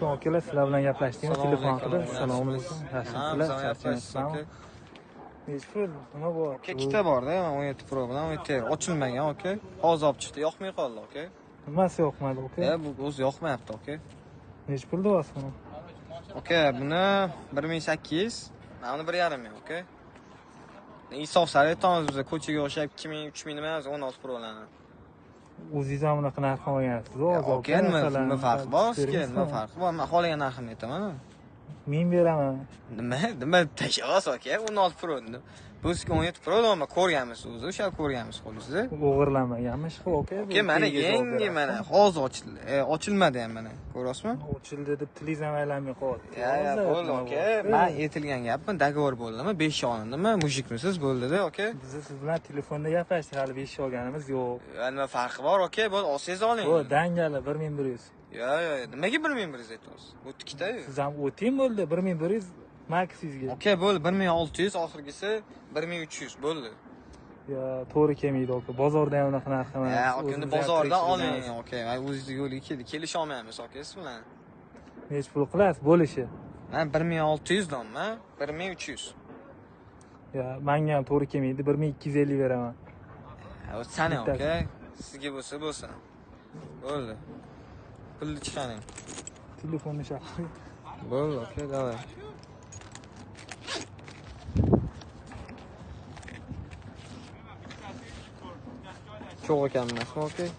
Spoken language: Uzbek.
alaykum akalar, sizlar bilan gaplashdingmi telefon qilib? Assalomu alaykum. Ha, Yaxshimisizlar? yapasiz, okey. Nechpul? Nima bor? Ikkita borda, 17 Pro bilan 17 ochilmagan, okey. Hozir olib chiqdi, yoqmay qoldi, okey. Nimasi yoqmadi, okey? Bu o'zi yoqmayapti, okey. Nechpul deyapsiz buni? Okey, buni 1800, mana buni 1.5 ming, okey. Insof sari aytamiz biz ko'chaga o'xshab 2000, 3000 nima emas, 16 Prolarni. O'zingiz ham bunaqa narx olganingiz, hozir. Okey, nima farqi bor, nima farqi bor? Men xohlagan narximni aytaman. 1000 beraman. Nima tashavas, okey? 16 Pro. Bu 17 Pro nima ko'rganmiz o'zi, o'sha ko'rganmiz qo'lingizda. O'g'irlamaganmi, okey? Okey, mana yangi mana hozir ochilmadi ham mana. Ko'ryapsizmi? Ochildi deb tilingiz ham aylanmay qolyapti. Ya, bo'ldi, okey. Men aytilgan gapmi, dogovor bo'ldimi? 5 olindimi? Mujikmisiz bo'ldi-da, okey? Biz siz bilan telefonda gaplashdik, hali 5 olganimiz yo'q. Nima farqi bor, okey? Bo'ldi, olsangiz oling. Bu dangali 1100. Yo, nimaga 1100 aytyapsiz? Bu ikkita-yu. Siz ham o'ting bo'ldi, 1100 max sizga. Okey, bo'ldi, 1600, oxirgisi 1300 bo'ldi. Ya, to'g'ri kelmaydi, okey. Bozorda ham unaqa narx emas. Ya, okey, bozordan oling, okey. Men o'zingiz yo'lga kelisha olmaymiz, okey, siz bilan. Nech pul qilasiz bo'lishi? Men 1600 donman, 1300. Ya, menga ham to'g'ri kelmaydi, 1250 beraman. Sani, okey? Sizga bo'lsa bo'lsin. Bo'ldi. Pulni chiqaring. Telefonni chaqir. Bo'ldi, okey, davay. Cho'g' ekanmi, okey?